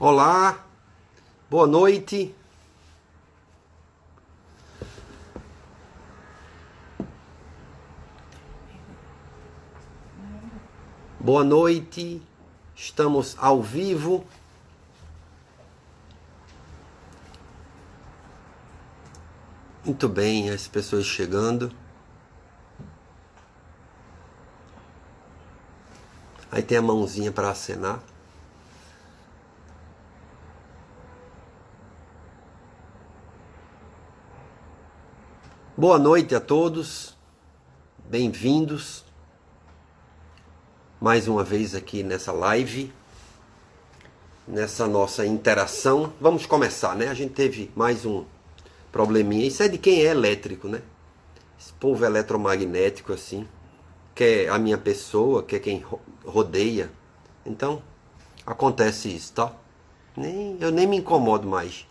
Olá, boa noite. Boa noite. Estamos ao vivo. Muito bem, as pessoas chegando. Aí tem a mãozinha para acenar. Boa noite a todos. Bem-vindos. Mais uma vez aqui nessa live, nessa nossa interação. Vamos começar, né? A gente teve mais um probleminha. Isso é de quem é elétrico, né? Esse povo eletromagnético assim, quer a minha pessoa, quer quem rodeia. Então, acontece isso, tá? Eu nem me incomodo mais.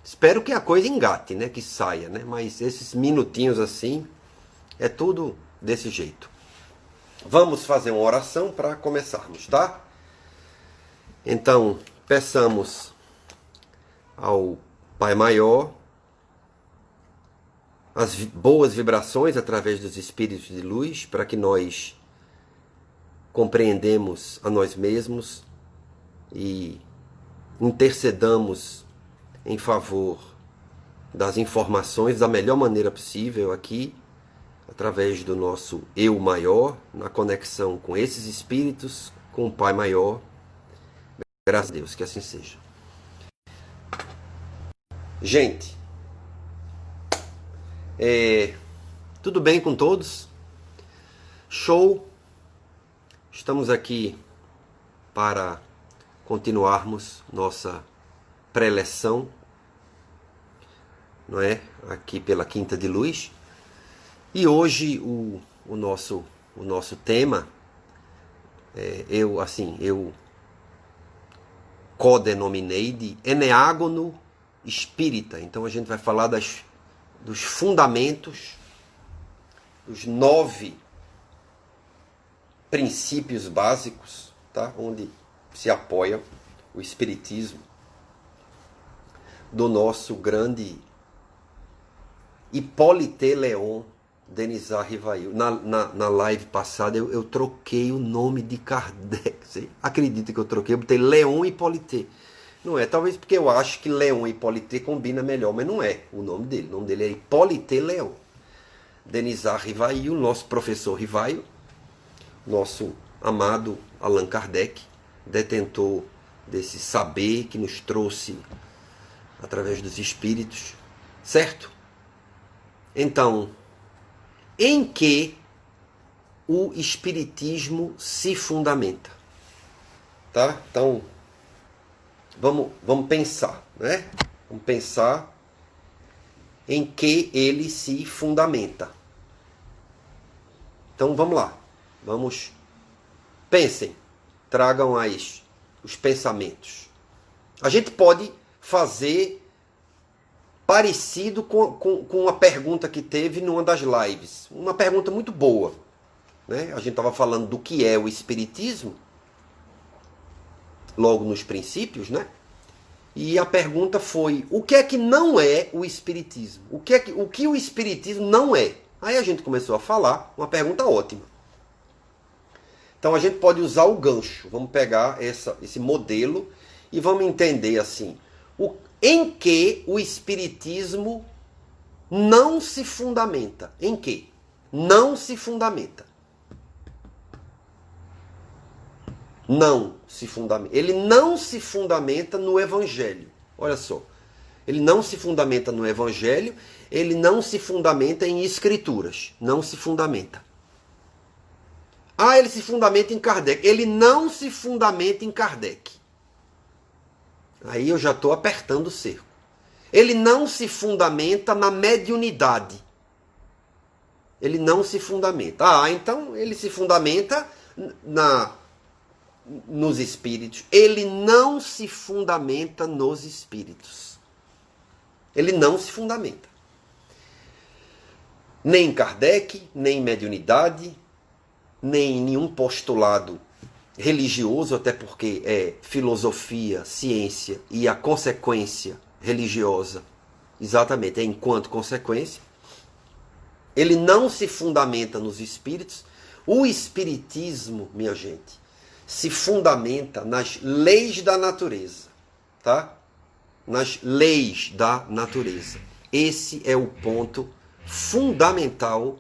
Espero que a coisa engate, né? Que saia, né? Mas esses minutinhos assim, é tudo desse jeito. Vamos fazer uma oração para começarmos, tá? Então, peçamos ao Pai Maior as boas vibrações através dos espíritos de luz, para que nós compreendemos a nós mesmos e intercedamos em favor das informações da melhor maneira possível aqui, através do nosso eu maior, na conexão com esses espíritos, com o Pai Maior. Graças a Deus, que assim seja. Gente, tudo bem com todos? Show! Estamos aqui para continuarmos nossa pré-leção, não é? Aqui pela Quinta de Luz. E hoje o nosso tema, eu codenominei de Eneágono Espírita. Então a gente vai falar dos fundamentos, dos 9 princípios básicos, tá? Onde se apoia o Espiritismo do nosso grande Hippolyte Léon Denisard Rivail. Na live passada eu troquei o nome de Kardec. Você acredita que eu troquei? Eu botei Léon Hippolyte. Não é, talvez porque eu acho que Léon Hippolyte combina melhor, mas não é o nome dele. O nome dele é Hippolyte Léon Denisard Rivail, nosso professor Rivail, nosso amado Allan Kardec, detentor desse saber que nos trouxe através dos espíritos, certo? Então, em que o Espiritismo se fundamenta? Tá? Então, vamos pensar, né? Vamos pensar em que ele se fundamenta. Então, vamos lá. Pensem, tragam os pensamentos. A gente pode fazer parecido com uma pergunta que teve numa das lives. Uma pergunta muito boa, né? A gente estava falando do que é o Espiritismo, logo nos princípios, né? E a pergunta foi: o que é que não é o Espiritismo? O que o Espiritismo não é? Aí a gente começou a falar, uma pergunta ótima. Então a gente pode usar o gancho. Vamos pegar esse modelo e vamos entender assim: em que o Espiritismo não se fundamenta? Em que? Não se fundamenta. Não se fundamenta. Ele não se fundamenta no Evangelho. Olha só. Ele não se fundamenta no Evangelho, ele não se fundamenta em escrituras. Não se fundamenta. Ah, ele se fundamenta em Kardec. Ele não se fundamenta em Kardec. Aí eu já estou apertando o cerco. Ele não se fundamenta na mediunidade. Ele não se fundamenta. Ah, então ele se fundamenta nos espíritos. Ele não se fundamenta nos espíritos. Ele não se fundamenta. Nem em Kardec, nem em mediunidade, nem em nenhum postulado religioso, até porque é filosofia, ciência e a consequência religiosa, exatamente, é enquanto consequência. Ele não se fundamenta nos espíritos. O espiritismo, minha gente, se fundamenta nas leis da natureza, tá? Nas leis da natureza. Esse é o ponto fundamental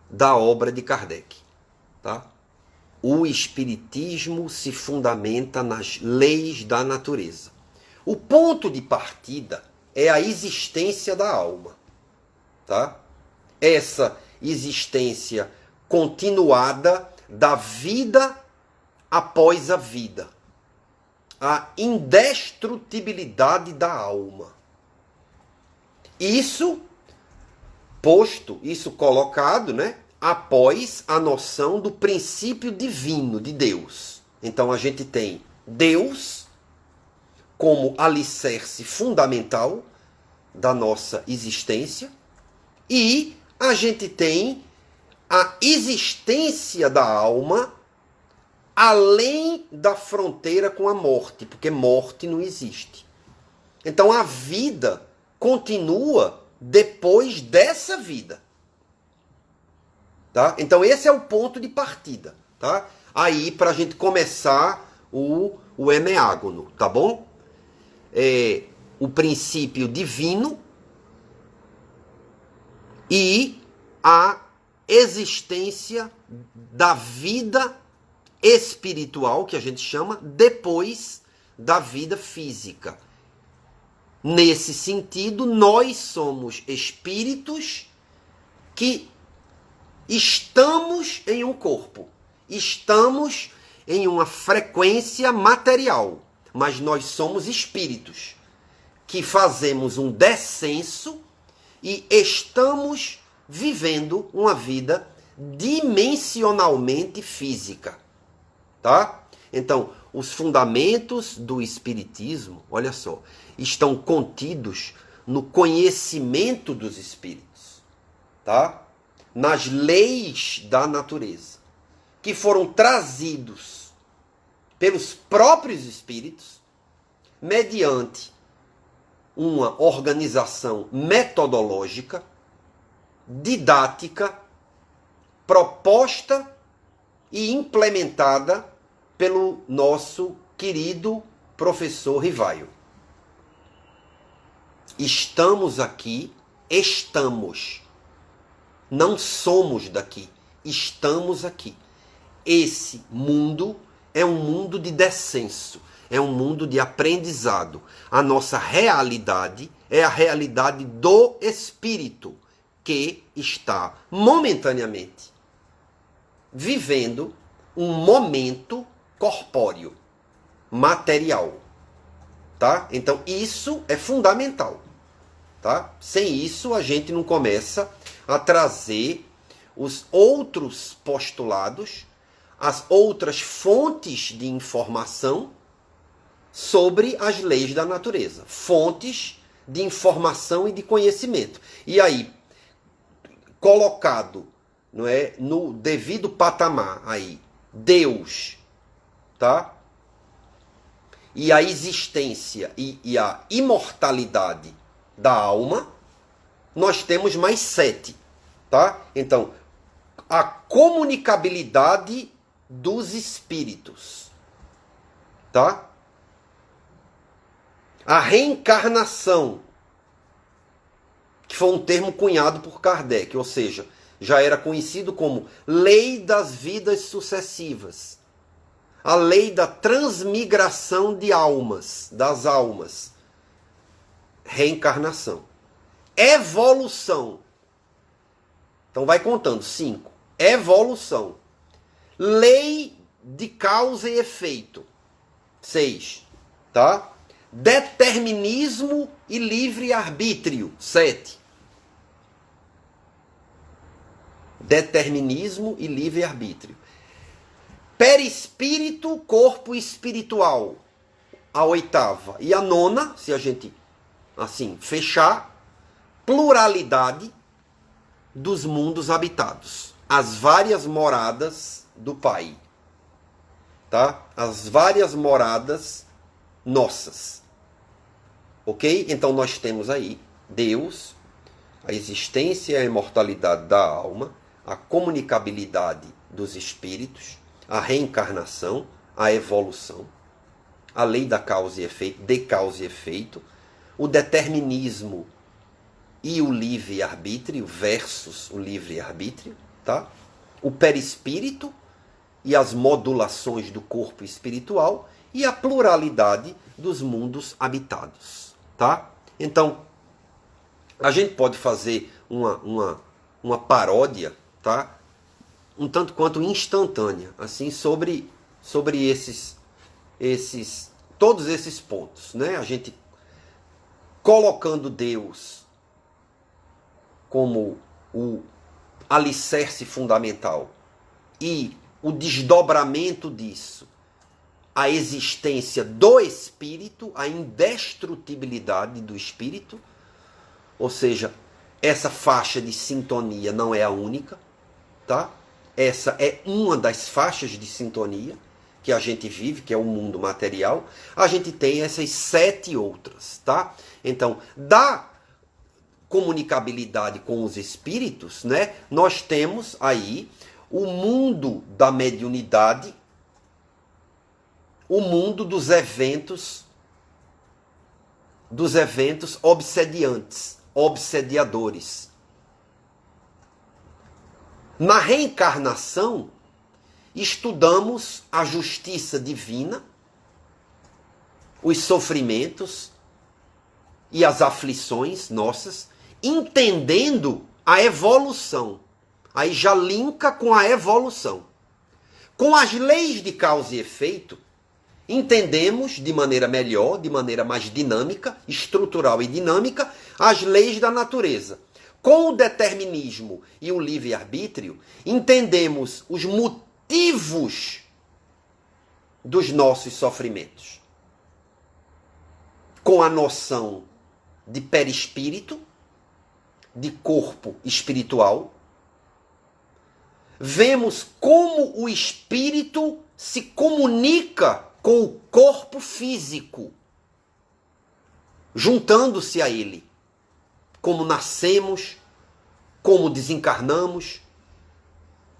da obra de Kardec, tá? O espiritismo se fundamenta nas leis da natureza. O ponto de partida é a existência da alma, tá? Essa existência continuada da vida após a vida. A indestrutibilidade da alma. Isso posto, isso colocado, né? Após a noção do princípio divino de Deus. Então a gente tem Deus como alicerce fundamental da nossa existência e a gente tem a existência da alma além da fronteira com a morte, porque morte não existe. Então a vida continua depois dessa vida. Tá? Então esse é o ponto de partida, tá? Aí para a gente começar o emeágono, tá bom? O princípio divino e a existência da vida espiritual, que a gente chama, depois da vida física. Nesse sentido, nós somos espíritos que estamos em um corpo, estamos em uma frequência material, mas nós somos espíritos que fazemos um descenso e estamos vivendo uma vida dimensionalmente física, tá? Então, os fundamentos do espiritismo, olha só, estão contidos no conhecimento dos espíritos, tá? Nas leis da natureza, que foram trazidos pelos próprios espíritos mediante uma organização metodológica, didática, proposta e implementada pelo nosso querido professor Rivaio. Estamos aqui, estamos. Não somos daqui, estamos aqui. Esse mundo é um mundo de descenso, é um mundo de aprendizado. A nossa realidade é a realidade do espírito, que está momentaneamente vivendo um momento corpóreo, material. Tá? Então isso é fundamental. Tá? Sem isso a gente não começa a trazer os outros postulados, as outras fontes de informação sobre as leis da natureza. Fontes de informação e de conhecimento. E aí, colocado, não é, no devido patamar, aí, Deus, tá? E a existência e a imortalidade da alma, nós temos mais 7, tá? Então, a comunicabilidade dos espíritos, tá? A reencarnação, que foi um termo cunhado por Kardec, ou seja, já era conhecido como lei das vidas sucessivas, a lei da transmigração de almas, das almas, reencarnação, evolução. Então vai contando, 5. Evolução. Lei de causa e efeito. 6. Tá? Determinismo e livre-arbítrio. 7. Determinismo e livre-arbítrio. Perispírito, corpo espiritual. A 8ª. E a 9ª, se a gente assim fechar, pluralidade dos mundos habitados, as várias moradas do Pai. tá? As várias moradas nossas. Ok? Então nós temos aí Deus, a existência e a imortalidade da alma, a comunicabilidade dos espíritos, a reencarnação, a evolução, a lei da causa e efeito, de causa e efeito, o determinismo e o livre-arbítrio versus o livre-arbítrio, tá? O perispírito e as modulações do corpo espiritual e a pluralidade dos mundos habitados, tá? Então, a gente pode fazer uma paródia, tá? Um tanto quanto instantânea, assim, sobre todos esses pontos, né? A gente colocando Deus como o alicerce fundamental e o desdobramento disso, a existência do espírito, a indestrutibilidade do espírito, ou seja, essa faixa de sintonia não é a única, tá? Essa é uma das faixas de sintonia que a gente vive, que é o mundo material. A gente tem essas 7 outras, tá? Então, da comunicabilidade com os espíritos, né? Nós temos aí o mundo da mediunidade, o mundo dos eventos obsediantes, obsediadores. Na reencarnação, estudamos a justiça divina, os sofrimentos e as aflições nossas, entendendo a evolução. Aí já linka com a evolução. Com as leis de causa e efeito, entendemos de maneira melhor, de maneira mais dinâmica, estrutural e dinâmica, as leis da natureza. Com o determinismo e o livre-arbítrio, entendemos os motivos dos nossos sofrimentos. Com a noção de perispírito, de corpo espiritual, vemos como o espírito se comunica com o corpo físico, juntando-se a ele. Como nascemos, como desencarnamos.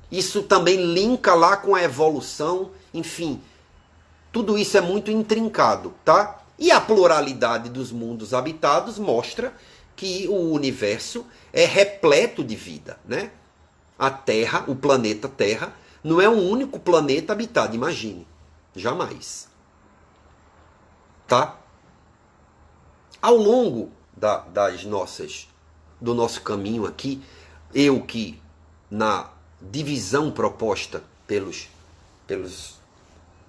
Isso também linka lá com a evolução, enfim. Tudo isso é muito intrincado, tá? E a pluralidade dos mundos habitados mostra que o universo é repleto de vida, né? A Terra, o planeta Terra, não é um único planeta habitado, imagine. Jamais. Tá? Ao longo do nosso caminho aqui, eu que na divisão proposta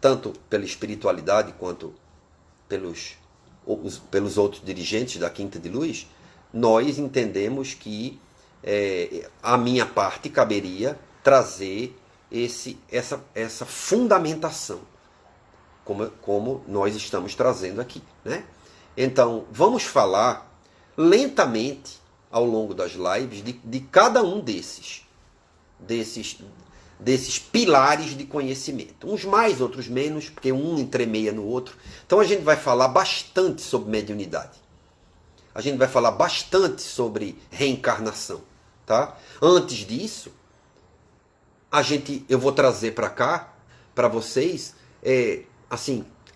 tanto pela espiritualidade quanto pelos outros dirigentes da Quinta de Luz, nós entendemos que a minha parte caberia trazer essa fundamentação, como nós estamos trazendo aqui, né? Então, vamos falar lentamente ao longo das lives de cada um desses pilares de conhecimento. Uns mais, outros menos, porque um entremeia no outro. Então a gente vai falar bastante sobre mediunidade. A gente vai falar bastante sobre reencarnação, tá? Antes disso, eu vou trazer para cá, para vocês,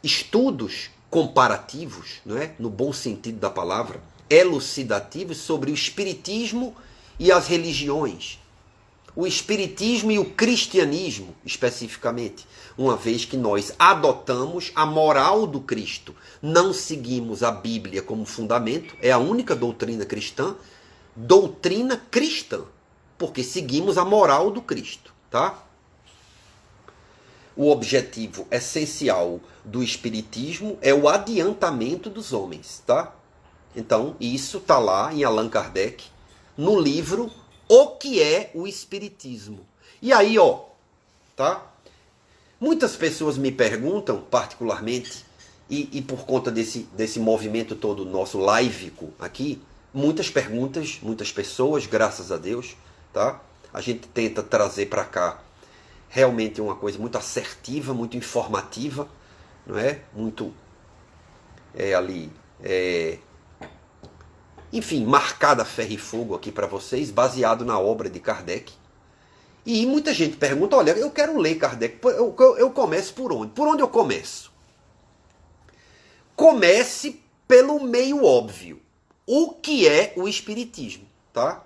estudos comparativos, não é? No bom sentido da palavra, elucidativos sobre o espiritismo e as religiões. O espiritismo e o cristianismo, especificamente, uma vez que nós adotamos a moral do Cristo, não seguimos a Bíblia como fundamento, é a única doutrina cristã, porque seguimos a moral do Cristo, tá? O objetivo essencial do espiritismo é o adiantamento dos homens, tá? Então, isso está lá em Allan Kardec, no livro O que é o Espiritismo. E aí, tá? Muitas pessoas me perguntam, particularmente, e por conta desse movimento todo nosso livico aqui, muitas perguntas, muitas pessoas, graças a Deus, tá? A gente tenta trazer para cá realmente uma coisa muito assertiva, muito informativa, não é? Muito ali, enfim, marcada a ferro e fogo aqui para vocês, baseado na obra de Kardec. E muita gente pergunta, olha, eu quero ler Kardec, eu começo por onde? Por onde eu começo? Comece pelo meio óbvio. O que é o Espiritismo, tá?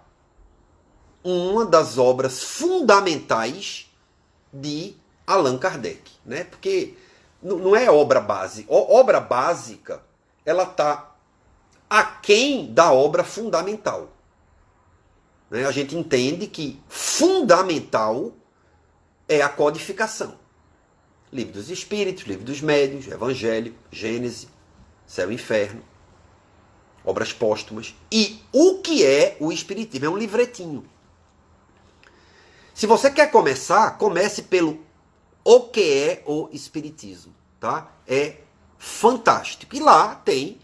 Uma das obras fundamentais de Allan Kardec, né? Porque não é obra básica. Obra básica, ela está aquém da obra fundamental. Né? A gente entende que fundamental é a codificação. Livro dos Espíritos, Livro dos Médiuns, Evangelho, Gênese, Céu e Inferno, obras póstumas. E o que é o Espiritismo? É um livretinho. Se você quer começar, comece pelo o que é o Espiritismo. Tá? É fantástico. E lá tem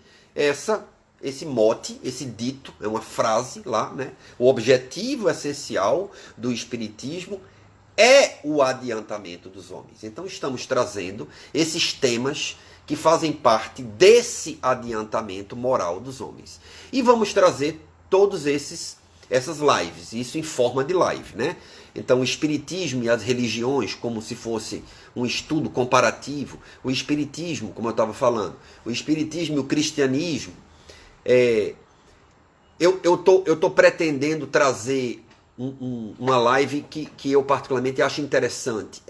esse mote, esse dito, é uma frase lá, né? O objetivo essencial do Espiritismo é o adiantamento dos homens. Então estamos trazendo esses temas que fazem parte desse adiantamento moral dos homens. E vamos trazer todos essas lives, isso em forma de live, né? Então o Espiritismo e as religiões, como se fosse um estudo comparativo, o Espiritismo, como eu estava falando, o Espiritismo e o Cristianismo, eu tô pretendendo trazer uma live que eu particularmente acho interessante.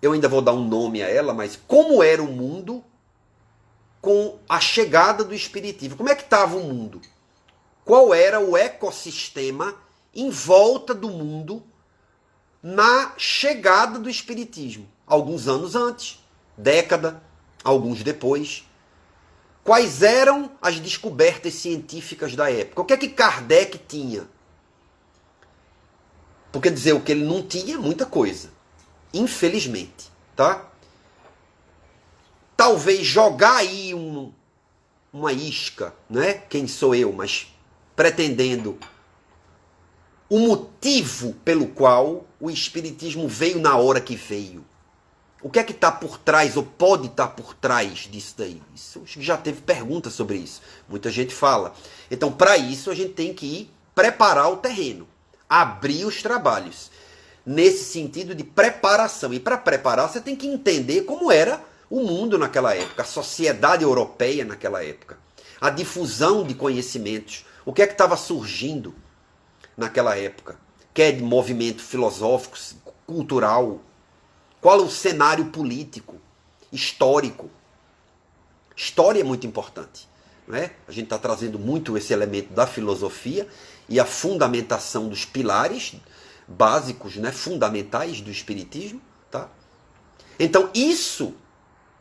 Eu ainda vou dar um nome a ela, mas como era o mundo com a chegada do Espiritismo? Como é que estava o mundo? Qual era o ecossistema em volta do mundo na chegada do Espiritismo? Alguns anos antes, década, alguns depois. Quais eram as descobertas científicas da época? O que é que Kardec tinha? Porque dizer o que ele não tinha, muita coisa. Infelizmente, tá? Talvez jogar aí uma isca, né? Quem sou eu, mas pretendendo o motivo pelo qual o Espiritismo veio na hora que veio. O que é que está por trás, ou pode estar por trás disso daí? Isso, já teve perguntas sobre isso. Muita gente fala. Então, para isso, a gente tem que ir preparar o terreno. Abrir os trabalhos. Nesse sentido de preparação. E para preparar, você tem que entender como era o mundo naquela época. A sociedade europeia naquela época. A difusão de conhecimentos. O que é que estava surgindo naquela época? Que é de movimento filosófico, cultural. Qual é o cenário político, histórico? História é muito importante. Não é? A gente está trazendo muito esse elemento da filosofia e a fundamentação dos pilares básicos, né, fundamentais do Espiritismo. Tá? Então isso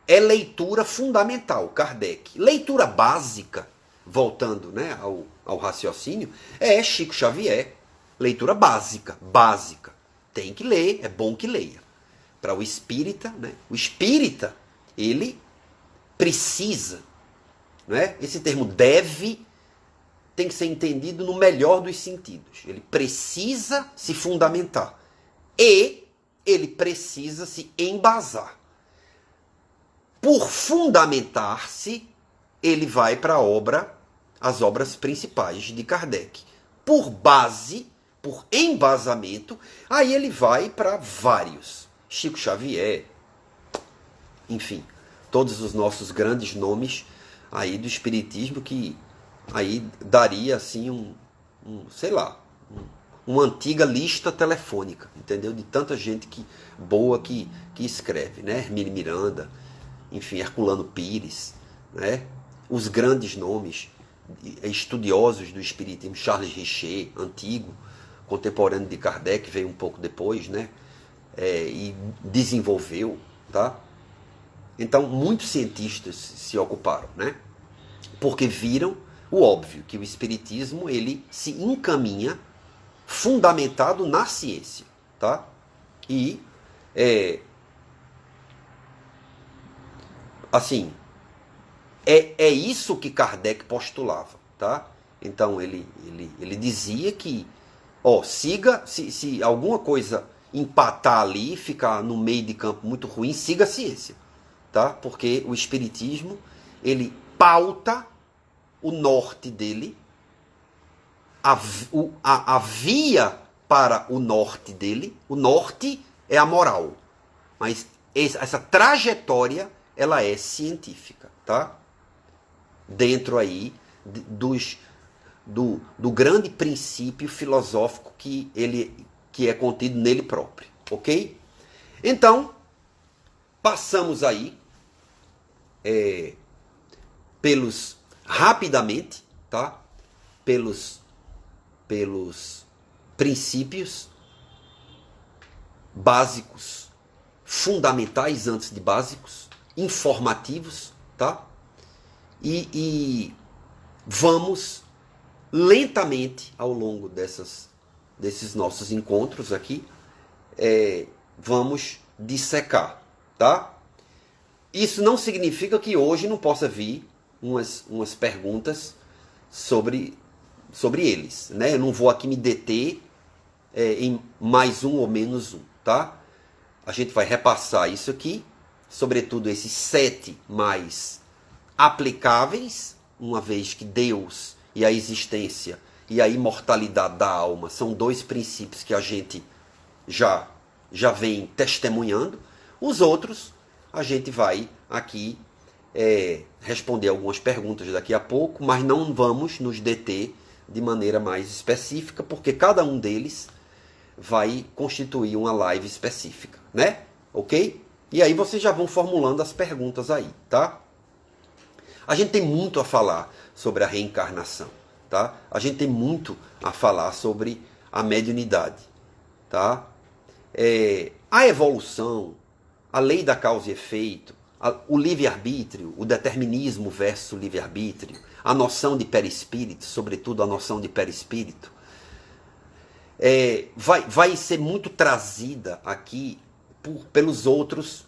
é leitura fundamental, Kardec. Leitura básica, voltando, né, ao raciocínio, é Chico Xavier. Leitura básica. Tem que ler, é bom que leia. Para o espírita, né? O espírita, ele precisa, né? Esse termo deve tem que ser entendido no melhor dos sentidos. Ele precisa se fundamentar e ele precisa se embasar. Por fundamentar-se, ele vai para as obras principais de Kardec. Por base, por embasamento, aí ele vai para vários. Chico Xavier, enfim, todos os nossos grandes nomes aí do Espiritismo, que aí daria assim sei lá, uma antiga lista telefônica, entendeu? De tanta gente boa que escreve, né? Hermínio Miranda, enfim, Herculano Pires, né? Os grandes nomes estudiosos do Espiritismo, Charles Richer, antigo, contemporâneo de Kardec, veio um pouco depois, né? E desenvolveu, tá? Então, muitos cientistas se ocuparam, né? Porque viram o óbvio, que o Espiritismo, ele se encaminha fundamentado na ciência, tá? E, assim, é isso que Kardec postulava, tá? Então, ele dizia que, siga, se alguma coisa empatar ali, ficar no meio de campo muito ruim, siga a ciência, tá? Porque o espiritismo, ele pauta o norte dele, a via para o norte dele. O norte é a moral, mas essa trajetória, ela é científica, tá? Dentro aí do grande princípio filosófico que é contido nele próprio, ok? Então, passamos aí rapidamente, tá? Pelos princípios básicos, fundamentais antes de básicos, informativos, tá? E vamos lentamente ao longo desses nossos encontros aqui, vamos dissecar, tá? Isso não significa que hoje não possa vir umas perguntas sobre eles, né? Eu não vou aqui me deter em mais um ou menos um, tá? A gente vai repassar isso aqui, sobretudo esses 7 mais aplicáveis, uma vez que Deus e a existência e a imortalidade da alma são 2 princípios que a gente já vem testemunhando. Os outros, a gente vai aqui responder algumas perguntas daqui a pouco, mas não vamos nos deter de maneira mais específica, porque cada um deles vai constituir uma live específica, né? Ok? E aí vocês já vão formulando as perguntas aí, tá? A gente tem muito a falar sobre a reencarnação, tá? A gente tem muito a falar sobre a mediunidade, tá? A evolução, a lei da causa e efeito, o livre-arbítrio, o determinismo versus o livre-arbítrio, a noção de perispírito, sobretudo a noção de perispírito, vai ser muito trazida aqui pelos outros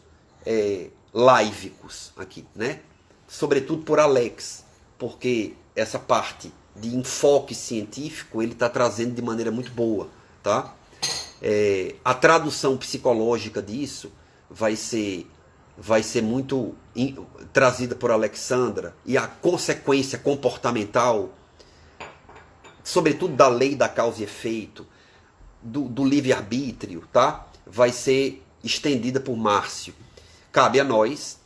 laívicos aqui, né? Sobretudo por Alex, porque essa parte de enfoque científico ele está trazendo de maneira muito boa, tá? A tradução psicológica disso vai ser muito trazida por Alexandra, e a consequência comportamental, sobretudo da lei da causa e efeito, do livre-arbítrio, tá? Vai ser estendida por Márcio. Cabe a nós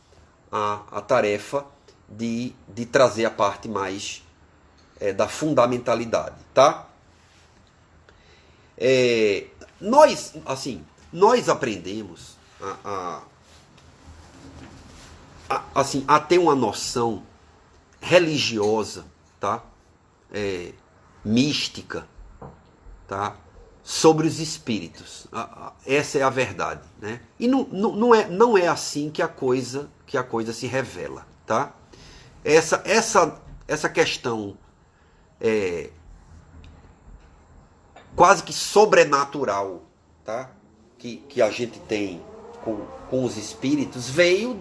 a tarefa de trazer a parte mais da fundamentalidade, tá? Nós aprendemos a ter uma noção religiosa, tá? Mística, tá? Sobre os espíritos. Essa é a verdade, né? E não é assim que a coisa se revela, tá? Essa questão quase que sobrenatural, tá? Que a gente tem com os espíritos veio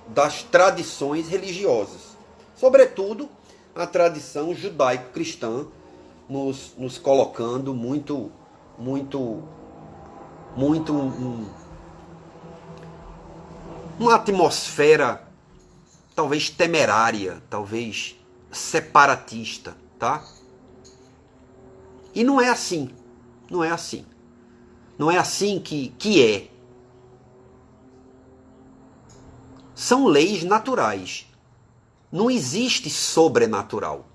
das tradições religiosas, sobretudo a tradição judaico-cristã, nos colocando muito uma atmosfera talvez temerária, talvez separatista, tá? E não é assim, não é assim. Não é assim que é. São leis naturais. Não existe sobrenatural.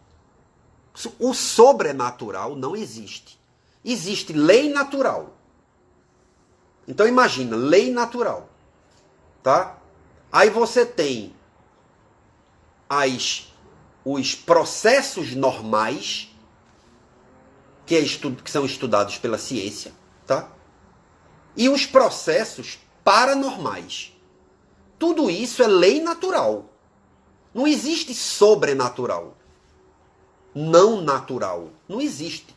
O sobrenatural não existe. Existe lei natural. Então imagina, lei natural, tá? Aí você tem os processos normais que são estudados pela ciência, tá? E os processos paranormais. Tudo isso é lei natural. Não existe sobrenatural. Não natural. Não existe.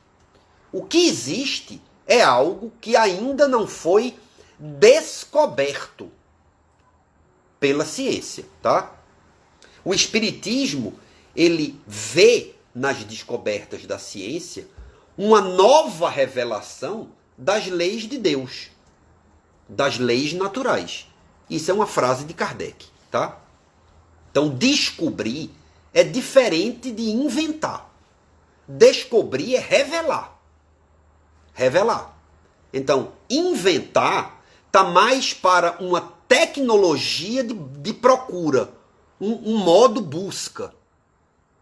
O que existe é algo que ainda não foi descoberto pela ciência, tá? O espiritismo, ele vê nas descobertas da ciência uma nova revelação das leis de Deus. das leis naturais. Isso é uma frase de Kardec, tá? Então, descobrir é diferente de inventar. Descobrir é revelar. Revelar. Então, inventar está mais para uma tecnologia de procura, um modo busca.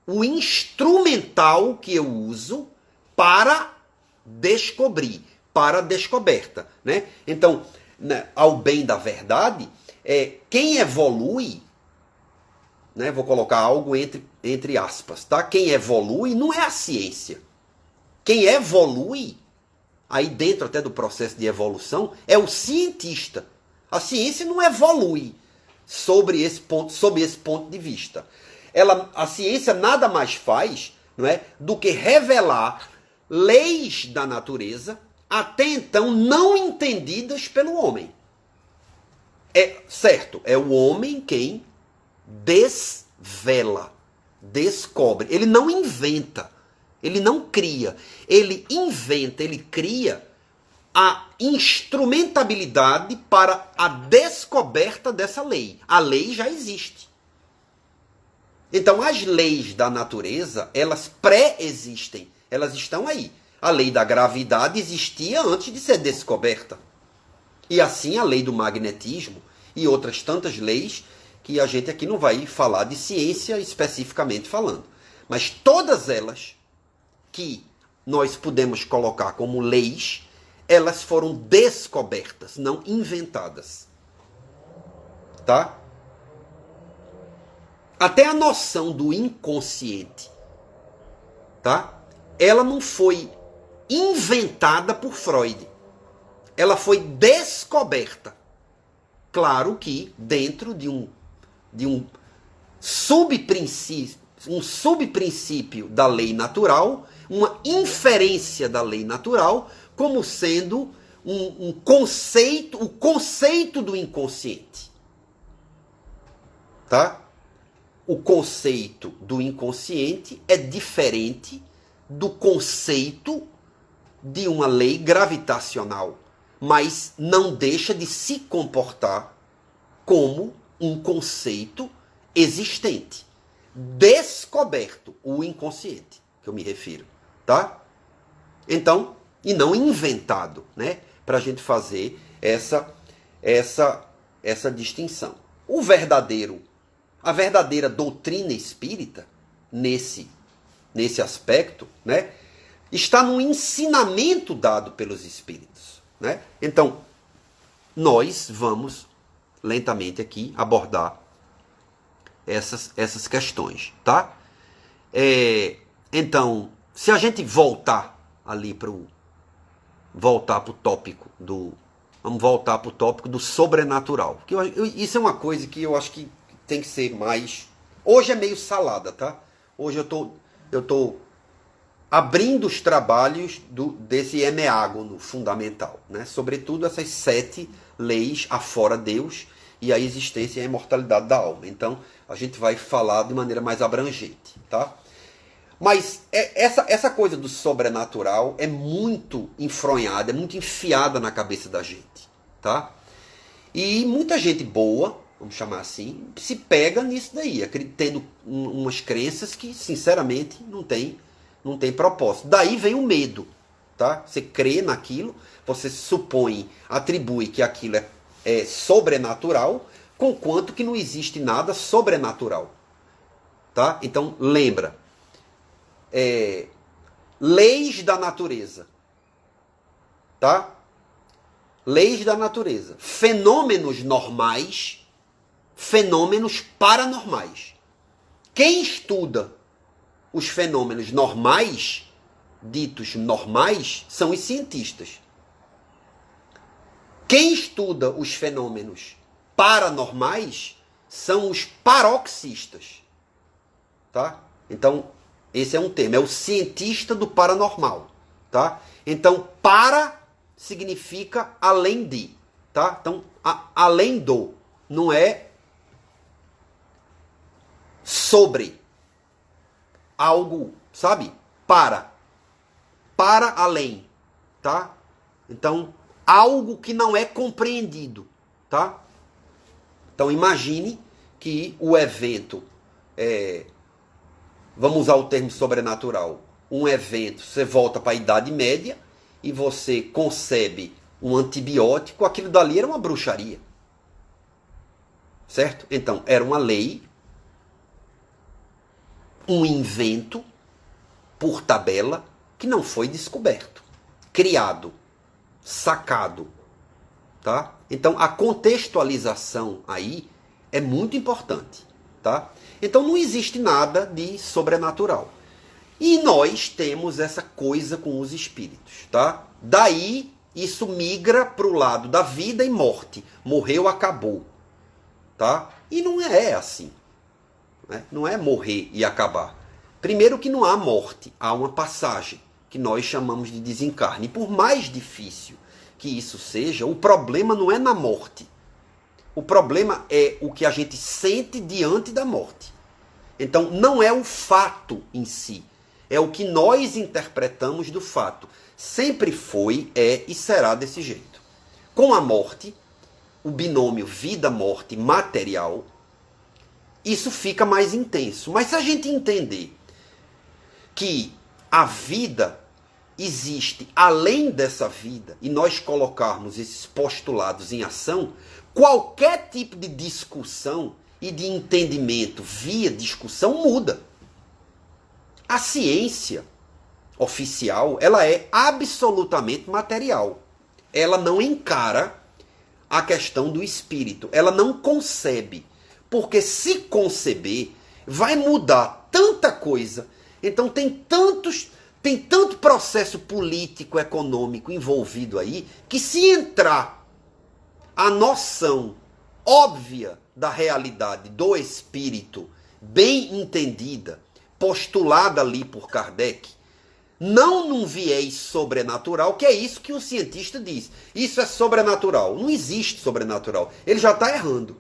O instrumental que eu uso para descobrir, para a descoberta, né? Então, ao bem da verdade, quem evolui, né? Vou colocar algo entre aspas, tá? Quem evolui não é a ciência. Quem evolui, aí dentro até do processo de evolução, é o cientista. A ciência não evolui sob esse ponto de vista. A ciência nada mais faz, não é, do que revelar leis da natureza até então não entendidas pelo homem. É certo, é o homem quem desvela, descobre. Ele não inventa, ele não cria. Ele inventa, ele cria a instrumentabilidade para a descoberta dessa lei. A lei já existe. Então, as leis da natureza, elas pré-existem. Elas estão aí. A lei da gravidade existia antes de ser descoberta. E assim a lei do magnetismo e outras tantas leis que a gente aqui não vai falar de ciência especificamente falando. Mas todas elas que nós podemos colocar como leis, elas foram descobertas, não inventadas. Tá? Até a noção do inconsciente, tá? Ela não foi inventada por Freud. Ela foi descoberta. Claro que dentro de um subprincípio da lei natural, uma inferência da lei natural, como sendo o conceito do inconsciente. Tá? O conceito do inconsciente é diferente do conceito de uma lei gravitacional, mas não deixa de se comportar como um conceito existente, descoberto, o inconsciente, que eu me refiro, tá? Então, e não inventado, né? Para a gente fazer essa distinção. A verdadeira doutrina espírita, nesse aspecto, né, está no ensinamento dado pelos espíritos, né? Então, nós vamos lentamente aqui abordar essas questões, tá? Então, se a gente voltar ali voltar para o tópico vamos voltar para o tópico do sobrenatural, porque isso é uma coisa que eu acho que tem que ser mais. Hoje é meio salada, tá? Hoje eu tô abrindo os trabalhos desse emeágono fundamental, né? Sobretudo essas 7 leis afora Deus e a existência e a imortalidade da alma. Então, a gente vai falar de maneira mais abrangente, tá? Mas essa coisa do sobrenatural é muito enfronhada, é muito enfiada na cabeça da gente, tá? E muita gente boa, vamos chamar assim, se pega nisso daí, tendo umas crenças que, sinceramente, não tem propósito. Daí vem o medo, tá? Você crê naquilo, você supõe, atribui que aquilo é sobrenatural, conquanto que não existe nada sobrenatural, tá? Então, lembra, leis da natureza, tá? Leis da natureza, fenômenos normais, fenômenos paranormais. Quem estuda os fenômenos normais, ditos normais, são os cientistas. Quem estuda os fenômenos paranormais são os paroxistas. Tá? Então, esse é um tema, é o cientista do paranormal. Tá? Então, para significa além de. Tá? Então, além do, não é sobre algo, sabe? Para além, tá? Então, algo que não é compreendido, tá? Então imagine que o evento, vamos usar o termo sobrenatural, um evento, você volta para a Idade Média e você concebe um antibiótico, aquilo dali era uma bruxaria. Certo? Então, era uma lei, um invento, por tabela, que não foi descoberto, criado, sacado. Tá? Então, a contextualização aí é muito importante. Tá? Então, não existe nada de sobrenatural. E nós temos essa coisa com os espíritos. Tá? Daí, isso migra para o lado da vida e morte. Morreu, acabou. Tá? E não é assim. Né? Não é morrer e acabar. Primeiro que não há morte, há uma passagem, que nós chamamos de desencarne. E por mais difícil que isso seja, o problema não é na morte. O problema é o que a gente sente diante da morte. Então não é o fato em si, é o que nós interpretamos do fato. Sempre foi, é e será desse jeito. Com a morte, o binômio vida-morte material, isso fica mais intenso. Mas se a gente entender que a vida existe além dessa vida e nós colocarmos esses postulados em ação, qualquer tipo de discussão e de entendimento via discussão muda. A ciência oficial, ela é absolutamente material. Ela não encara a questão do espírito. Ela não concebe. Porque se conceber, vai mudar tanta coisa. Então tem tanto processo político, econômico envolvido aí, que se entrar a noção óbvia da realidade do espírito, bem entendida, postulada ali por Kardec, não num viés sobrenatural, que é isso que o cientista diz. Isso é sobrenatural. Não existe sobrenatural. Ele já está errando.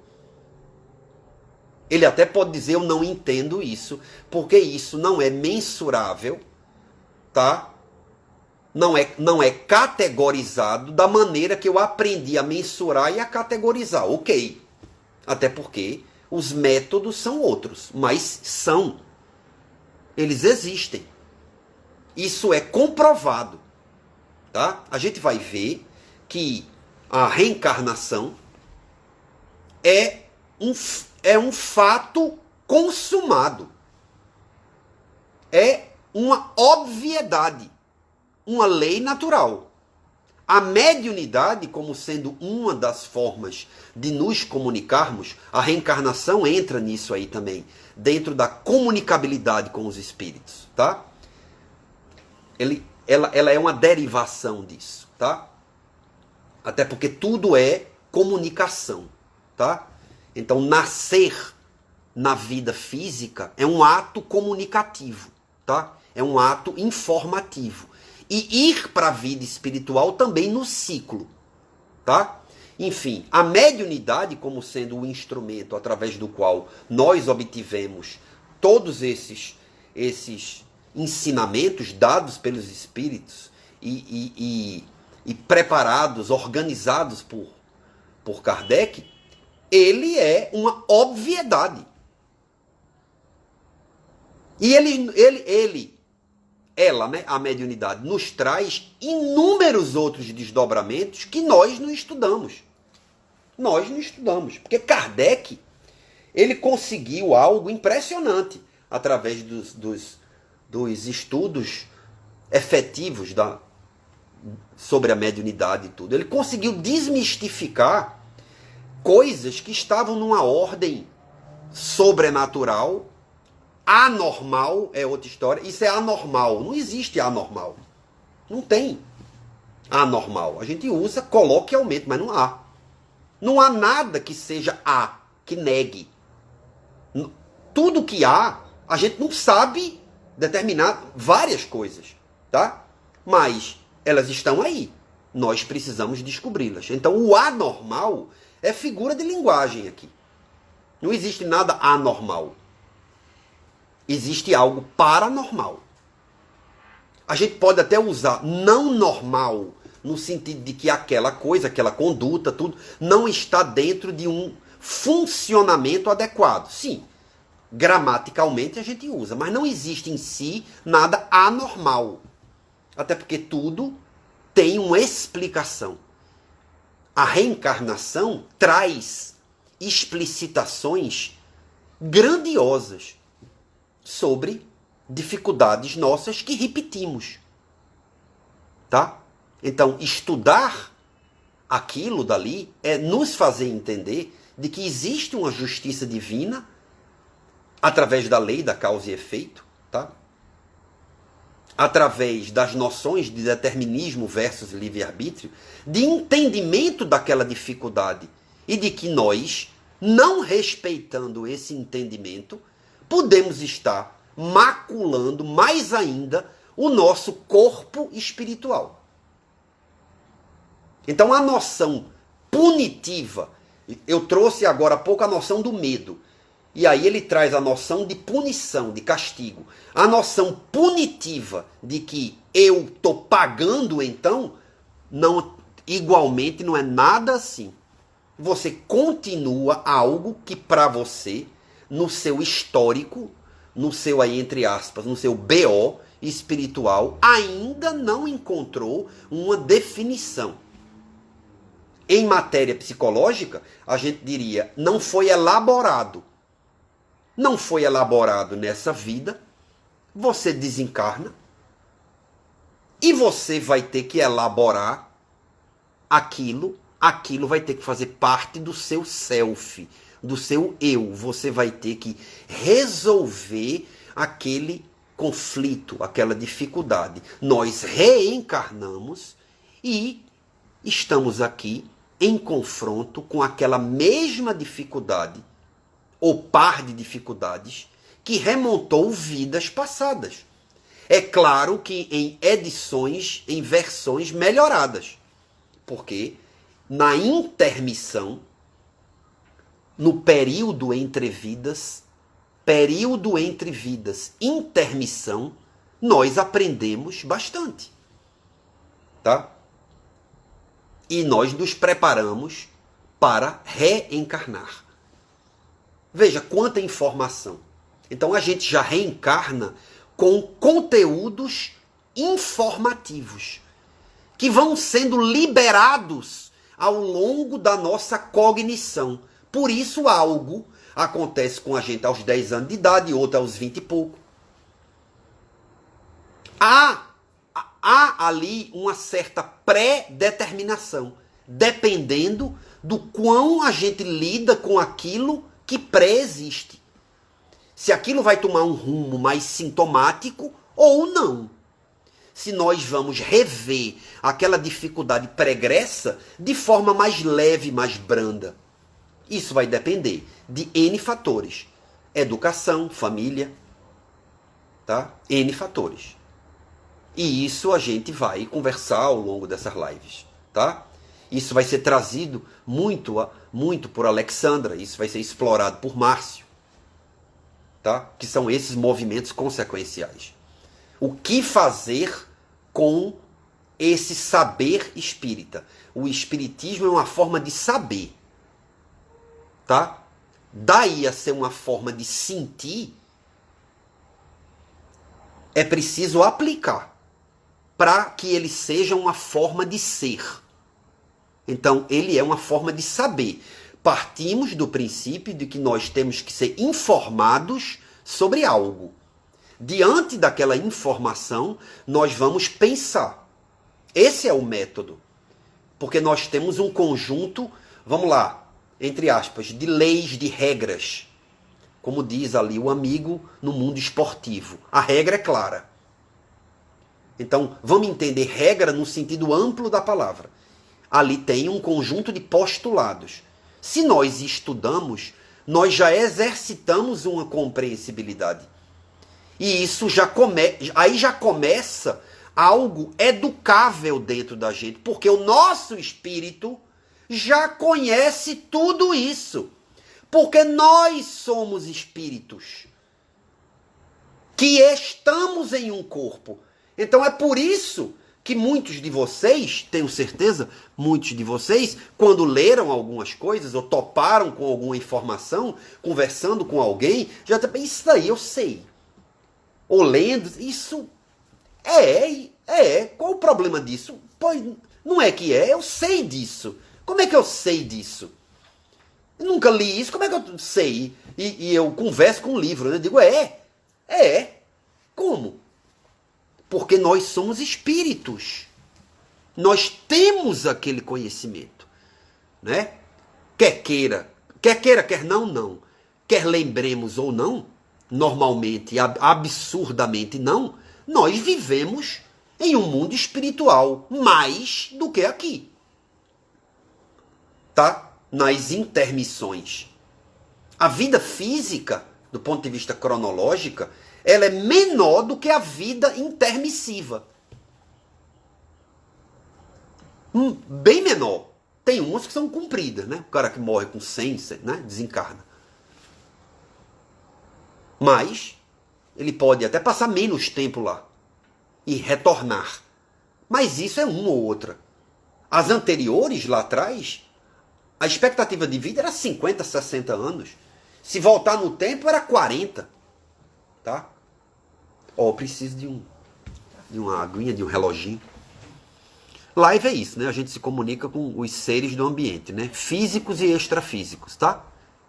Ele até pode dizer, eu não entendo isso, porque isso não é mensurável, tá? Não é categorizado da maneira que eu aprendi a mensurar e a categorizar. Ok. Até porque os métodos são outros, mas são. Eles existem. Isso é comprovado. Tá? A gente vai ver que a reencarnação é um fato consumado. É uma obviedade. Uma lei natural. A mediunidade, como sendo uma das formas de nos comunicarmos, a reencarnação entra nisso aí também, dentro da comunicabilidade com os espíritos, tá? Ela é uma derivação disso, tá? Até porque tudo é comunicação, tá? Então, nascer na vida física é um ato comunicativo, tá? É um ato informativo. E ir para a vida espiritual também no ciclo, tá? Enfim, a mediunidade como sendo o instrumento através do qual nós obtivemos todos esses ensinamentos dados pelos espíritos e preparados, organizados por Kardec, ele é uma obviedade. E ela, né, a mediunidade, nos traz inúmeros outros desdobramentos que nós não estudamos. Nós não estudamos. Porque Kardec, ele conseguiu algo impressionante através dos estudos efetivos sobre a mediunidade e tudo. Ele conseguiu desmistificar coisas que estavam numa ordem sobrenatural. Anormal é outra história. Isso é anormal. Não existe anormal. Não tem anormal. A gente usa coloquialmente, mas não há. Não há nada que seja A, que negue. Tudo que há, a gente não sabe determinar várias coisas, tá? Mas elas estão aí. Nós precisamos descobri-las. Então o anormal é figura de linguagem aqui. Não existe nada anormal. Existe algo paranormal. A gente pode até usar não normal, no sentido de que aquela coisa, aquela conduta, tudo, não está dentro de um funcionamento adequado. Sim, gramaticalmente a gente usa, mas não existe em si nada anormal. Até porque tudo tem uma explicação. A reencarnação traz explicitações grandiosas sobre dificuldades nossas que repetimos. Tá? Então, estudar aquilo dali é nos fazer entender de que existe uma justiça divina através da lei da causa e efeito, tá? Através das noções de determinismo versus livre-arbítrio, de entendimento daquela dificuldade e de que nós, não respeitando esse entendimento, podemos estar maculando mais ainda o nosso corpo espiritual. Então a noção punitiva, eu trouxe agora há pouco a noção do medo, e aí ele traz a noção de punição, de castigo. A noção punitiva de que eu estou pagando então, não, igualmente não é nada assim. Você continua algo que para você, no seu histórico, no seu aí entre aspas, no seu BO espiritual, ainda não encontrou uma definição. Em matéria psicológica, a gente diria, não foi elaborado. Não foi elaborado nessa vida, você desencarna e você vai ter que elaborar aquilo vai ter que fazer parte do seu self, do seu eu. Você vai ter que resolver aquele conflito, aquela dificuldade. Nós reencarnamos e estamos aqui em confronto com aquela mesma dificuldade ou par de dificuldades que remontou vidas passadas. É claro que em edições, em versões melhoradas. Porque na intermissão, no período entre vidas, intermissão, nós aprendemos bastante. Tá? E nós nos preparamos para reencarnar. Veja quanta informação. Então a gente já reencarna com conteúdos informativos que vão sendo liberados ao longo da nossa cognição. Por isso algo acontece com a gente aos 10 anos de idade, outro aos 20 e pouco. Há ali uma certa pré-determinação, dependendo do quão a gente lida com aquilo que pré-existe. Se aquilo vai tomar um rumo mais sintomático ou não. Se nós vamos rever aquela dificuldade pregressa de forma mais leve, mais branda. Isso vai depender de N fatores. Educação, família, tá? N fatores. E isso a gente vai conversar ao longo dessas lives, tá? Isso vai ser trazido muito por Alexandra, isso vai ser explorado por Márcio, tá? Que são esses movimentos consequenciais. O que fazer com esse saber espírita? O espiritismo é uma forma de saber, tá? Daí a ser uma forma de sentir, é preciso aplicar para que ele seja uma forma de ser. Então, ele é uma forma de saber. Partimos do princípio de que nós temos que ser informados sobre algo. Diante daquela informação, nós vamos pensar. Esse é o método. Porque nós temos um conjunto, vamos lá, entre aspas, de leis, de regras. Como diz ali o amigo no mundo esportivo. A regra é clara. Então, vamos entender regra no sentido amplo da palavra. Ali tem um conjunto de postulados. Se nós estudamos, nós já exercitamos uma compreensibilidade. E isso aí já começa algo educável dentro da gente, porque o nosso espírito já conhece tudo isso. Porque nós somos espíritos que estamos em um corpo. Então é por isso que muitos de vocês, tenho certeza, muitos de vocês, quando leram algumas coisas ou toparam com alguma informação, conversando com alguém, já tá, isso aí eu sei. Ou lendo, isso qual o problema disso? Pois, não é que eu sei disso. Como é que eu sei disso? Eu nunca li isso, como é que eu sei? E eu converso com o livro, né? Eu digo, como? Porque nós somos espíritos. Nós temos aquele conhecimento, né? Quer queira, quer não, não. Quer lembremos ou não, normalmente, absurdamente não, nós vivemos em um mundo espiritual mais do que aqui. Tá? Nas intermissões. A vida física, do ponto de vista cronológico, ela é menor do que a vida intermissiva. Bem menor. Tem umas que são cumpridas, né? O cara que morre com 100, né? Desencarna. Mas ele pode até passar menos tempo lá e retornar. Mas isso é uma ou outra. As anteriores, lá atrás, a expectativa de vida era 50, 60 anos. Se voltar no tempo, era 40. Tá? Ó, preciso de uma aguinha, de um reloginho. Live é isso, né? A gente se comunica com os seres do ambiente, né? Físicos e extrafísicos, tá?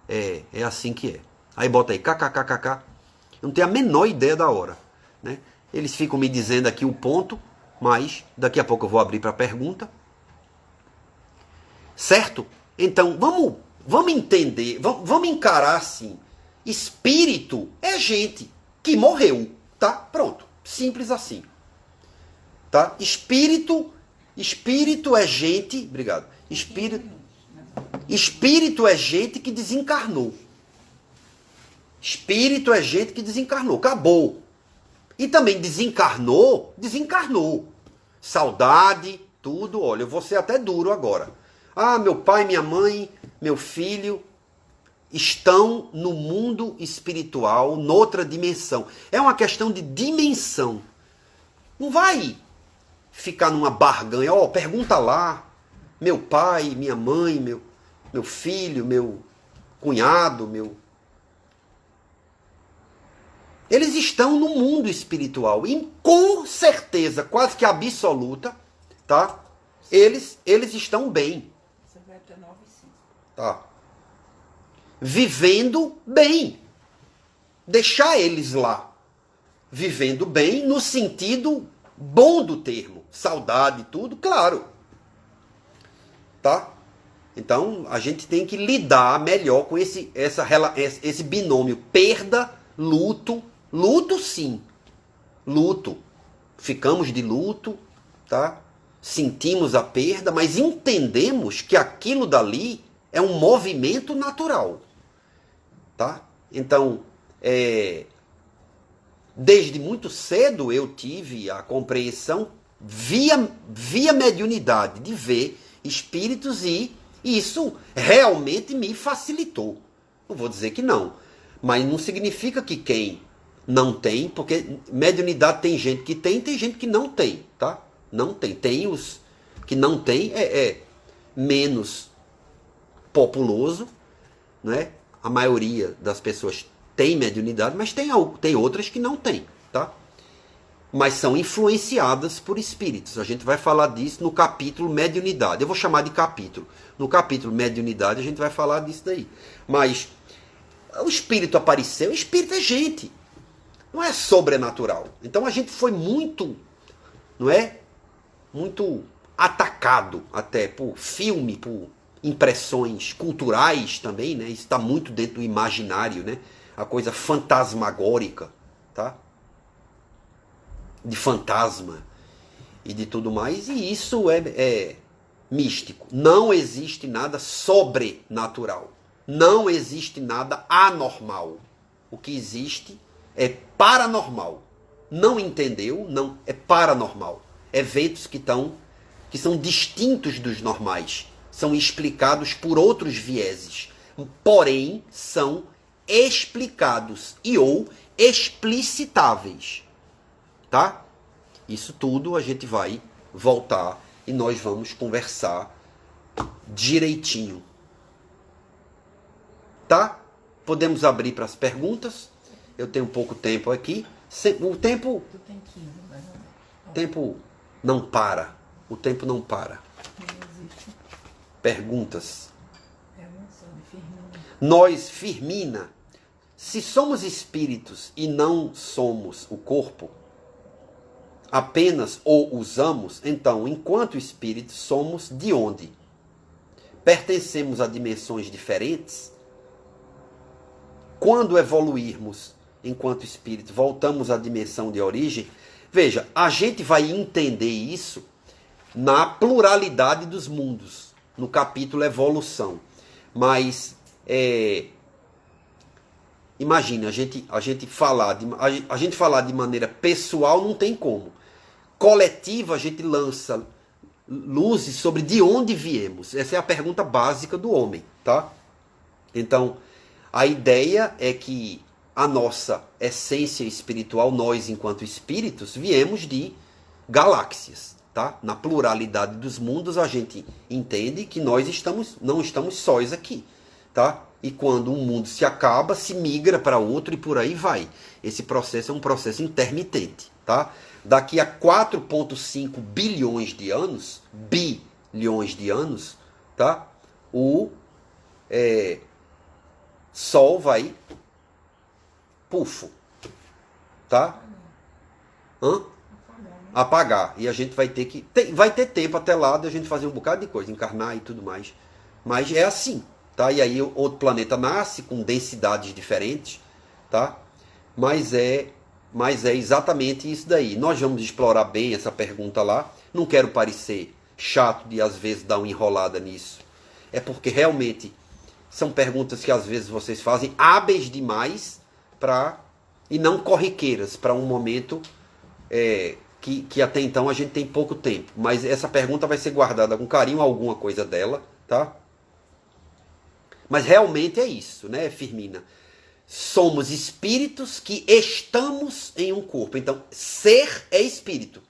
É assim que é. Aí bota aí, kkkk. Eu não tenho a menor ideia da hora, né? Eles ficam me dizendo aqui o ponto, mas daqui a pouco eu vou abrir para pergunta. Certo? Então, vamos entender, vamos encarar assim. Espírito é gente que morreu, tá? Pronto. Simples assim. Tá? Espírito é gente, obrigado. Espírito é gente que desencarnou. Espírito é gente que desencarnou, acabou. E também desencarnou. Saudade, tudo, olha, eu vou ser até duro agora. Ah, meu pai, minha mãe, meu filho estão no mundo espiritual, noutra dimensão. É uma questão de dimensão. Não vai ficar numa barganha. Ó, pergunta lá. Meu pai, minha mãe, meu filho, meu cunhado, eles estão no mundo espiritual. E com certeza, quase que absoluta, tá? Eles estão bem. Tá? Vivendo bem. Deixar eles lá. Vivendo bem no sentido bom do termo. Saudade, tudo, claro. Tá? Então, a gente tem que lidar melhor com esse binômio. Perda, luto. Luto, sim. Luto. Ficamos de luto, tá? Sentimos a perda, mas entendemos que aquilo dali é um movimento natural. Tá? Então, desde muito cedo eu tive a compreensão via mediunidade de ver espíritos e isso realmente me facilitou. Não vou dizer que não, mas não significa que quem não tem, porque mediunidade tem gente que tem gente que não tem, tá? Não tem. Tem os que não tem, menos populoso, né? A maioria das pessoas tem mediunidade, mas tem outras que não tem, tá? Mas são influenciadas por espíritos. A gente vai falar disso no capítulo mediunidade. Eu vou chamar de capítulo. No capítulo mediunidade a gente vai falar disso daí. Mas o espírito apareceu, o espírito é gente. Não é sobrenatural. Então a gente foi muito, não é? Muito atacado até por filme, por impressões culturais também, né? Isso está muito dentro do imaginário, né? A coisa fantasmagórica, tá? De fantasma e de tudo mais. E isso é místico. Não existe nada sobrenatural. Não existe nada anormal. O que existe é paranormal. Não entendeu? Não. É paranormal. Eventos que são distintos dos normais. São explicados por outros vieses. Porém, são explicados e ou explicitáveis. Tá? Isso tudo a gente vai voltar e nós vamos conversar direitinho. Tá? Podemos abrir para as perguntas. Eu tenho pouco tempo aqui. O tempo não para. O tempo não para. Perguntas. Nós, Firmina, se somos espíritos e não somos o corpo, apenas o usamos, então, enquanto espíritos, somos de onde? Pertencemos a dimensões diferentes? Quando evoluirmos enquanto espírito, voltamos à dimensão de origem? Veja, a gente vai entender isso na pluralidade dos mundos, no capítulo Evolução. Mas, imagine, a gente falar de maneira pessoal não tem como. Coletiva, a gente lança luzes sobre de onde viemos. Essa é a pergunta básica do homem, tá? Então, a ideia é que a nossa essência espiritual, nós enquanto espíritos, viemos de galáxias, tá? Na pluralidade dos mundos, a gente entende que nós não estamos sós aqui, tá? E quando um mundo se acaba, se migra para outro e por aí vai. Esse processo é um processo intermitente, tá? Daqui a 4,5 bilhões de anos, tá? O Sol vai tá? Apagar. E a gente vai ter que... vai ter tempo até lá de a gente fazer um bocado de coisa, encarnar e tudo mais. Mas é assim, tá? E aí outro planeta nasce com densidades diferentes, tá? Mas é exatamente isso daí. Nós vamos explorar bem essa pergunta lá. Não quero parecer chato de às vezes dar uma enrolada nisso. É porque realmente são perguntas que às vezes vocês fazem hábeis demais e não corriqueiras para um momento que até então a gente tem pouco tempo. Mas essa pergunta vai ser guardada com carinho, alguma coisa dela, tá? Mas realmente é isso, né, Firmina? Somos espíritos que estamos em um corpo. Então, ser é espírito.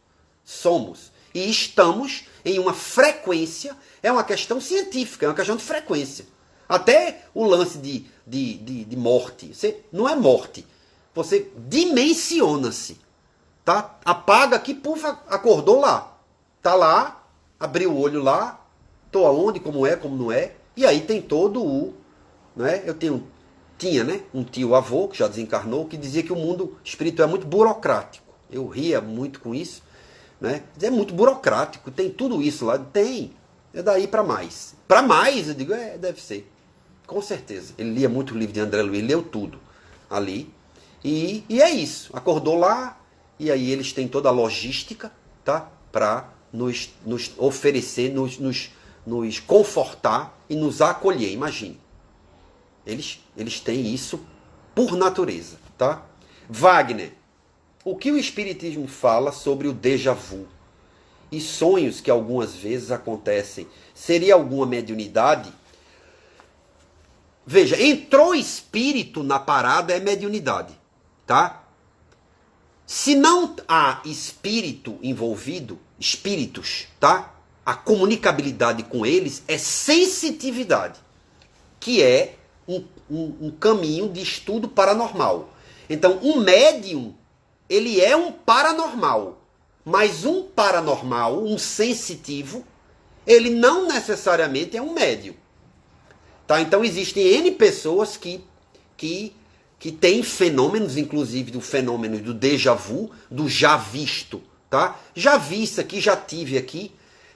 Somos. E estamos em uma frequência. É uma questão científica, é uma questão de frequência. Até o lance de morte. Você não é morte. Você dimensiona-se. Tá? Apaga aqui, puf, acordou lá. Tá lá, abriu o olho lá. Tô aonde, como é, como não é. E aí tem todo o... Né? Tinha, né, um tio-avô, que já desencarnou, que dizia que o mundo espiritual é muito burocrático. Eu ria muito com isso. Né? É muito burocrático, tem tudo isso lá. Tem. É daí para mais. Para mais, eu digo, deve ser. Com certeza. Ele lia muito o livro de André Luiz, leu tudo ali. E é isso. Acordou lá, e aí eles têm toda a logística, tá? Para nos oferecer, nos confortar e nos acolher. Imagine. Eles têm isso por natureza, tá? Wagner, o que o Espiritismo fala sobre o déjà vu e sonhos que algumas vezes acontecem? Seria alguma mediunidade? Veja, entrou espírito na parada é mediunidade, tá? Se não há espírito envolvido, espíritos, tá? A comunicabilidade com eles é sensitividade, que é um caminho de estudo paranormal. Então, um médium, ele é um paranormal, mas um paranormal, um sensitivo, ele não necessariamente é um médium. Tá? Então, existem N pessoas que têm fenômenos, inclusive do fenômeno do déjà vu, do já visto. Tá? Já vi isso aqui, já tive aqui,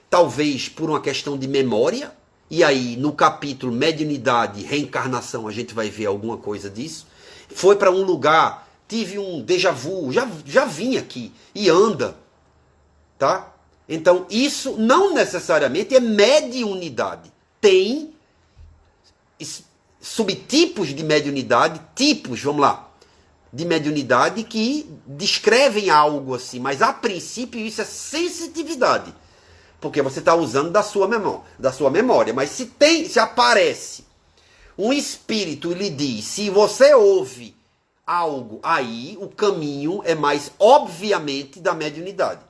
talvez por uma questão de memória. E aí, no capítulo Mediunidade e Reencarnação, a gente vai ver alguma coisa disso. Foi para um lugar, tive um déjà vu, já vim aqui e anda. Tá? Então, isso não necessariamente é mediunidade. Tem subtipos de mediunidade, tipos, vamos lá, de mediunidade que descrevem algo assim. Mas, a princípio, isso é sensitividade. Porque você está usando da sua memória. Mas se aparece um espírito e lhe diz, se você ouve algo aí, o caminho é mais obviamente da mediunidade.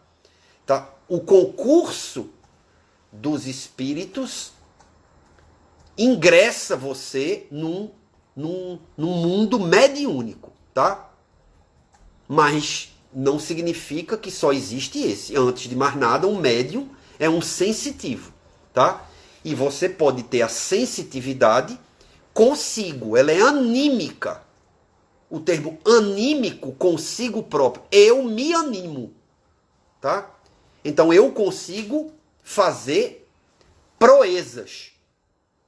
Tá? o concurso dos espíritos ingressa você num mundo mediúnico, tá? Mas não significa que só existe esse. Antes de mais nada, um médium é um sensitivo, tá? E você pode ter a sensitividade consigo, ela é anímica. O termo anímico, consigo próprio. Eu me animo, tá? Então eu consigo fazer proezas,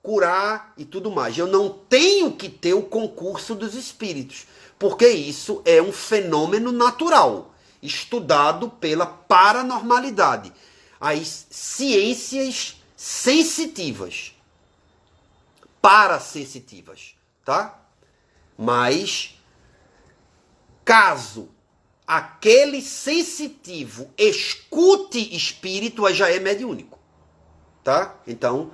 curar e tudo mais. Eu não tenho que ter o concurso dos espíritos, porque isso é um fenômeno natural, estudado pela paranormalidade, as ciências sensitivas, parasensitivas, tá? Mas caso aquele sensitivo escute espírito, aí já é mediúnico, tá? Então,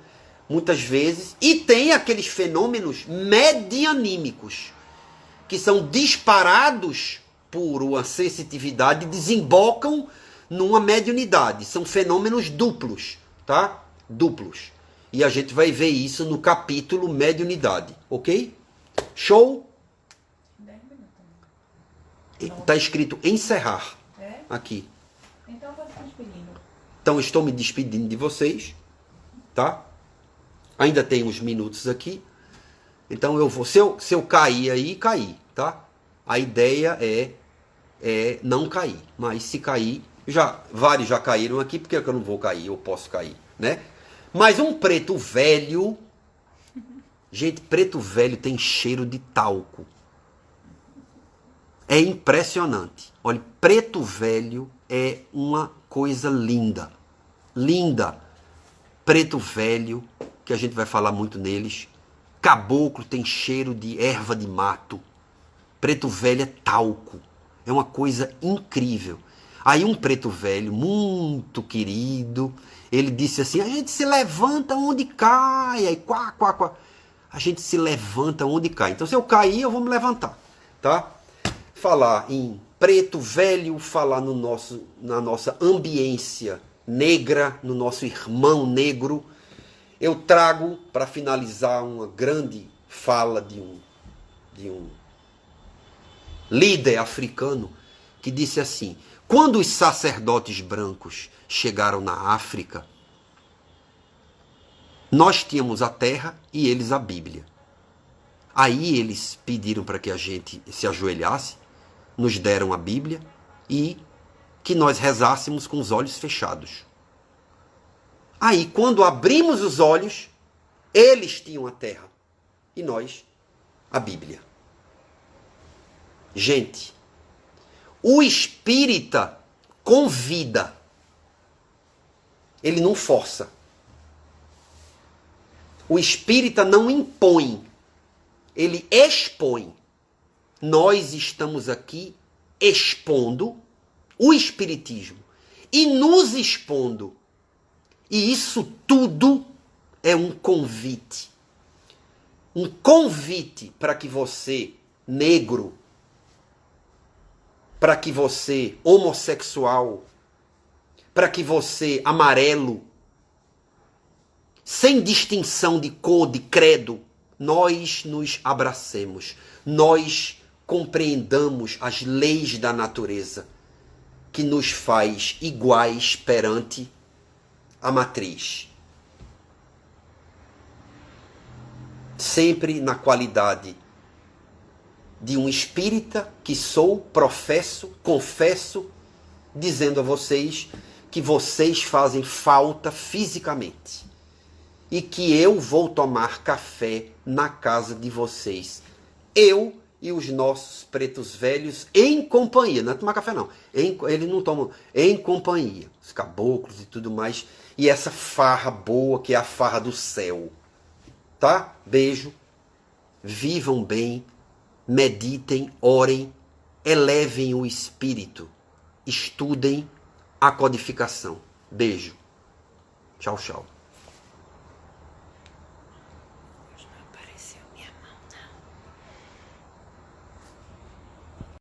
muitas vezes, e tem aqueles fenômenos medianímicos que são disparados por uma sensitividade e desembocam numa mediunidade. São fenômenos duplos, tá? Duplos. E a gente vai ver isso no capítulo mediunidade, ok? Show? Está escrito encerrar. É? Aqui. Então vou se despedindo. Então estou me despedindo de vocês, tá? Ainda tem uns minutos aqui. Então eu vou, se eu cair aí, cair, tá? A ideia é não cair, mas se cair, vários já caíram aqui, porque é que eu não vou cair? Eu posso cair, né? Mas um preto velho, gente, preto velho tem cheiro de talco. É impressionante. Olha, preto velho é uma coisa linda. Linda. Preto velho, que a gente vai falar muito neles. Caboclo tem cheiro de erva de mato. Preto velho é talco. É uma coisa incrível. Aí um preto velho, muito querido, ele disse assim, a gente se levanta onde cai. Aí quá, quá, quá. A gente se levanta onde cai. Então se eu cair, eu vou me levantar, tá? Falar em preto velho, falar na nossa ambiência negra, no nosso irmão negro. Eu trago, para finalizar, uma grande fala de um líder africano que disse assim, quando os sacerdotes brancos chegaram na África, nós tínhamos a terra e eles a Bíblia. Aí eles pediram para que a gente se ajoelhasse, nos deram a Bíblia e que nós rezássemos com os olhos fechados. Aí, quando abrimos os olhos, eles tinham a terra e nós a Bíblia. Gente, o espírita convida, ele não força. O espírita não impõe, ele expõe. Nós estamos aqui expondo o espiritismo e nos expondo. E isso tudo é um convite. Um convite para que você, negro, para que você, homossexual, para que você, amarelo, sem distinção de cor, de credo, nós nos abracemos. Nós compreendamos as leis da natureza que nos faz iguais perante a matriz. Sempre na qualidade de um espírita que sou, professo, confesso, dizendo a vocês que vocês fazem falta fisicamente e que eu vou tomar café na casa de vocês. Eu e os nossos pretos velhos em companhia. Não é tomar café, não. Eles não tomam. Em companhia. Os caboclos e tudo mais. E essa farra boa, que é a farra do céu. Tá? Beijo. Vivam bem. Meditem, orem. Elevem o espírito. Estudem a codificação. Beijo. Tchau, tchau.